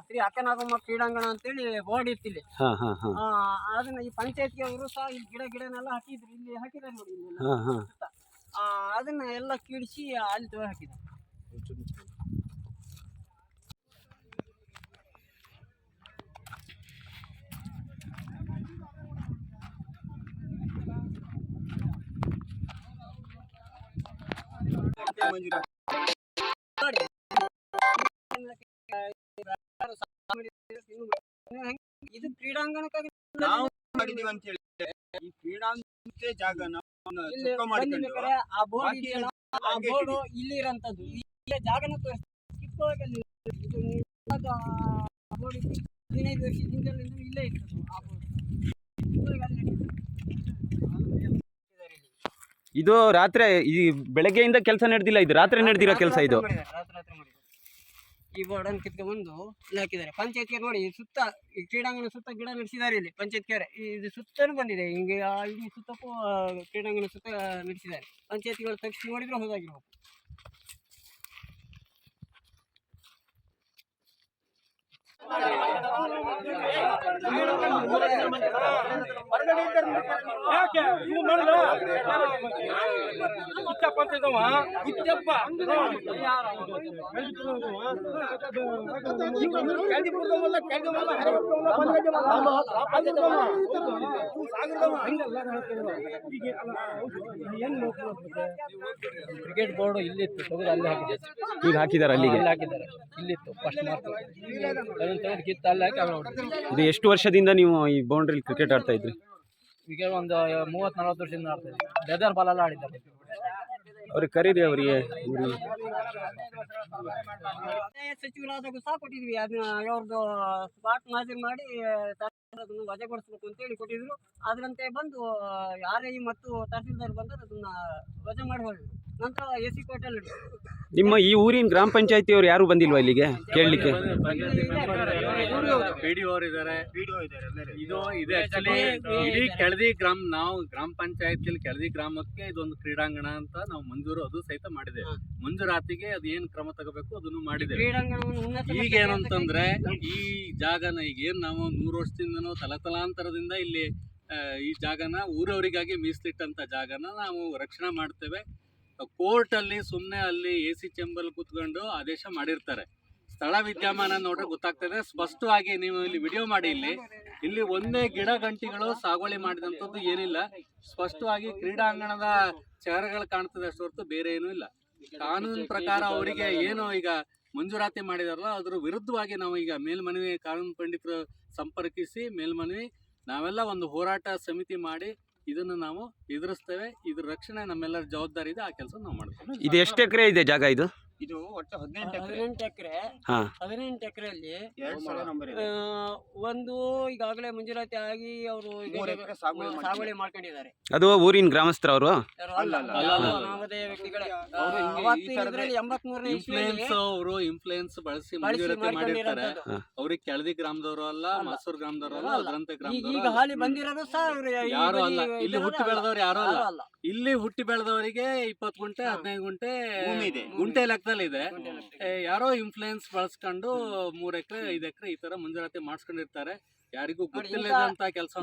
ಶ್ರೀ ಅಕ್ಕನಾಗಮ್ಮ ಕ್ರೀಡಾಂಗಣ ಅಂತೇಳಿ ಬೋರ್ಡ್ ಇತ್ತು ಇಲ್ಲಿ. ಹಾ ಹಾ ಹಾ ಅದನ್ನ ಈ ಪಂಚಾಯತ್ಗೆ ಅವರು ಸಹ ಈ ಗಿಡನೆಲ್ಲ ಹಾಕಿದ್ರು, ಇಲ್ಲಿ ಹಾಕಿದ್ದಾರೆ ನೋಡಿ ಇಲ್ಲಿ. ಹಾ ಹಾ ಅದನ್ನ ಎಲ್ಲ ಕೀಳಿಸಿ ಅಲ್ಲಿ ತಗೊಂಡು ಹಾಕಿದ್ದಾರೆ. ಇದು ಕ್ರೀಡಾಂಗಣಕ್ಕಾಗಿ ನಾವು ಮಾಡಿದೀವಿ ಅಂತ ಹೇಳಿ ಈ ಕ್ರೀಡಾಂಗಣಕ್ಕೆ ಜಾಗನ ಆ ಬೋರ್ಡ್ ಇದೆಯಲ್ಲ, ಆ ಬೋರ್ಡ್ ಇಲ್ಲಿ ಇರೋಂಥದ್ದು ಈ ಜಾಗನ ಕಿತ್ತೋಗಲ್ಲಿ ಇದು ಬೋರ್ಡ್ 15 ವರ್ಷದಿಂದ ಇಲ್ಲೇ ಇತ್ತು ಆ ಬೋರ್ಡ್. ಇದು ರಾತ್ರಿ ಈ ಬೆಳಗ್ಗೆಯಿಂದ ಕೆಲಸ ನಡೆದಿಲ್ಲ, ಇದು ರಾತ್ರಿ ನಡೆದಿರೋ ಕೆಲಸ ಇದು. ಈ ಬೋರ್ಡ್ ಅನ್ನು ಕಿತ್ಕೊಂಡ್ಬಂದು ಇಲ್ಲಿ ಹಾಕಿದ್ದಾರೆ. ಪಂಚಾಯತ್ಗೆ ನೋಡಿ ಸುತ್ತ ಈ ಕ್ರೀಡಾಂಗಣ ಸುತ್ತ ಗಿಡ ನಡೆಸಿದ್ದಾರೆ ಇಲ್ಲಿ ಪಂಚಾಯತ್ಗೆ. ಇದು ಸುತ್ತನೂ ಬಂದಿದೆ ಹಿಂಗೆ, ಇಡೀ ಸುತ್ತಕ್ಕೂ ಕ್ರೀಡಾಂಗಣ ಸುತ್ತ ನಡೆಸಿದ್ದಾರೆ. ಪಂಚಾಯತ್ಗಳು ತಕ್ಷಣ ನೋಡಿದ್ರೆ ಹೋದಾಗಿರ್ಬೇಕು. ಕ್ರಿಕೆಟ್ ಬೋರ್ಡ್ ಇಲ್ಲಿತ್ತು, ತೆಗೆದು ಅಲ್ಲಿ ಹಾಕಿದ್ದಾರೆ. ಈಗ ಹಾಕಿದ್ದಾರೆ ಅಲ್ಲಿಗೆ ಹಾಕಿದ್ದಾರೆ. ಇಲ್ಲಿತ್ತು ಫಸ್ಟ್ ಮಾರ್ಕ್, ಅದನ್ನು ತೆಗೆದು ಕಿತ್ತು ಅಲ್ಲಿ ಹಾಕಿ ಇದು ಎಷ್ಟು ವರ್ಷದಿಂದ ನೀವು ಈ ಬೌಂಡ್ರಿ ಕ್ರಿಕೆಟ್ ಆಡ್ತಾ ಇದ್ರಿ? ಈಗ ಒಂದು 30-40 ವರ್ಷದಿಂದ ಆಡ್ತಾ ಇದ್ವಿ. ಲೆದರ್ ಬಾಲ್ ಎಲ್ಲ ಆಡಿದ್ದಾರೆ. ಅವ್ರಿಗೆ ಕರೀರಿ, ಅವರಿಗೆ ಸಚಿವರಾದಾಗ ಸಹ ಕೊಟ್ಟಿದ್ವಿ. ಅದನ್ನ ಅವ್ರದ್ದು ಸ್ಪಾಟ್ ಮಾಜಿ ಮಾಡಿ ಅದನ್ನು ವಜಾಗೊಳಿಸ್ಬೇಕು ಅಂತೇಳಿ ಕೊಟ್ಟಿದ್ರು. ಅದರಂತೆ ಬಂದು ಆರ್ ಐ ಮತ್ತು ತಹಸೀಲ್ದಾರ್ ಬಂದು ಅದನ್ನ ವಜಾ ಮಾಡಿ ಹೋಗಿದ್ರು. ನಂತರ AC ಕೋರ್ಟಲ್ಲಿ ನಿಮ್ಮ ಈ ಊರಿನ ಗ್ರಾಮ ಪಂಚಾಯತಿಯವರು ಯಾರು ಬಂದಿಲ್ವಾ ಇಲ್ಲಿಗೆ ಕೇಳಲಿಕ್ಕೆ? PDO ಅವರು ಇದ್ದಾರೆ. ಇದು ಇದೆ ಆಕ್ಚುಲಿ ಇಡೀ ಕೆಳದಿ ಗ್ರಾಮ, ನಾವು ಗ್ರಾಮ ಪಂಚಾಯತಿಯಲ್ಲಿ ಕೆಳದಿ ಗ್ರಾಮಕ್ಕೆ ಇದೊಂದು ಕ್ರೀಡಾಂಗಣ ಅಂತ ನಾವು ಮಂಜೂರು ಅದು ಸಹಿತ ಮಾಡಿದೆ. ಮಂಜೂರಾತಿಗೆ ಅದು ಏನು ಕ್ರಮ ತಗೋಬೇಕು ಅದನ್ನು ಮಾಡಿದೆ. ಈಗ ಏನಂತಂದ್ರೆ ಈ ಜಾಗನ ಈಗ ಏನ್ ನಾವು 100 ವರ್ಷದಿಂದನೂ ತಲತಲಾಂತರದಿಂದ ಇಲ್ಲಿ ಈ ಜಾಗನ ಊರವರಿಗಾಗಿ ಮೀಸಲಿಟ್ಟಂತ ಜಾಗನ ನಾವು ರಕ್ಷಣೆ ಮಾಡ್ತೇವೆ. ಕೋರ್ಟ್ ಅಲ್ಲಿ ಸುಮ್ಮನೆ ಅಲ್ಲಿ AC ಚೇಂಬರ್ ಕೂತ್ಕೊಂಡು ಆದೇಶ ಮಾಡಿರ್ತಾರೆ. ಸ್ಥಳ ವಿದ್ಯಮಾನ ನೋಡ್ರೆ ಗೊತ್ತಾಗ್ತದೆ ಸ್ಪಷ್ಟವಾಗಿ. ನೀವು ಇಲ್ಲಿ ವಿಡಿಯೋ ಮಾಡಿ, ಇಲ್ಲಿ ಒಂದೇ ಗಿಡ ಗಂಟಿಗಳು ಸಾಗುವಳಿ ಮಾಡಿದಂಥದ್ದು ಏನಿಲ್ಲ. ಸ್ಪಷ್ಟವಾಗಿ ಕ್ರೀಡಾಂಗಣದ ಚೇರ್ಗಳು ಕಾಣ್ತದೆ ಅಷ್ಟು ಹೊರತು ಬೇರೆ ಏನೂ ಇಲ್ಲ. ಕಾನೂನು ಪ್ರಕಾರ ಅವರಿಗೆ ಏನು ಈಗ ಮಂಜೂರಾತಿ ಮಾಡಿದಾರಲ್ಲ ಅದ್ರ ವಿರುದ್ಧವಾಗಿ ನಾವು ಈಗ ಮೇಲ್ಮನವಿ ಕಾನೂನು ಪಂಡಿತರು ಸಂಪರ್ಕಿಸಿ ಮೇಲ್ಮನವಿ ನಾವೆಲ್ಲ ಒಂದು ಹೋರಾಟ ಸಮಿತಿ ಮಾಡಿ ಇದನ್ನು ನಾವು ಎದುರಿಸ್ತೇವೆ. ಇದ್ರ ರಕ್ಷಣೆ ನಮ್ಮೆಲ್ಲರ ಜವಾಬ್ದಾರಿ ಇದೆ. ಆ ಕೆಲಸ ನಾವು ಮಾಡ್ತೇವೆ. ಇದು ಎಷ್ಟು ಎಕರೆ ಇದೆ ಜಾಗ? ಇದು ಒಟ್ಟು 18 ಎಕರೆ. 18 ಎಕರೆಯಲ್ಲಿ ಒಂದು ಈಗಾಗಲೇ ಮಂಜೂರಾತಿ ಆಗಿ ಅವರು ಸಾಗುವಳಿ ಮಾಡ್ಕೊಂಡಿದ್ದಾರೆ. ಅದು ಊರಿನ ಗ್ರಾಮಸ್ಥರವರು ನವೋದಯ ವ್ಯಕ್ತಿಗಳೇ. ಅವರು ಇನ್ಫ್ಲೂಯೆನ್ಸ್ ಬಳಸಿ ಮಂಜೂರಾತಿ ಮಾಡಿರ್ತಾರೆ. ಅವ್ರಿಗೆ ಕೆಳದಿ ಗ್ರಾಮದವರು ಅಲ್ಲ, ಮಸೂರ್ ಗ್ರಾಮದವರು ಅಲ್ಲ, ಅದರಂತೆ ಗ್ರಾಮದವರು ಈಗ ಹಾಲಿ ಬಂದಿರೋದು ಸಹ ಯಾರು ಅಲ್ಲ. ಇಲ್ಲಿ ಹುಟ್ಟಿ ಬೆಳೆದವ್ರು ಯಾರು ಅಲ್ಲ. ಇಲ್ಲಿ ಹುಟ್ಟಿ ಬೆಳೆದವರಿಗೆ 20 ಗುಂಟೆ 15 ಗುಂಟೆ ಗುಂಟೆ ಲೆಕ್ಕದಲ್ಲಿ ಇದೆ. ಯಾರೋ ಇನ್ಫ್ಲೂಯೆನ್ಸ್ ಬಳಸ್ಕೊಂಡು 3 ಎಕರೆ 5 ಎಕರೆ ಈ ತರ ಮಂಜೂರಾತಿ ಮಾಡಿಸ್ಕೊಂಡಿರ್ತಾರೆ. ಯಾರಿಗೂ ಗೊತ್ತಿಲ್ಲದಂತ ಕೆಲಸ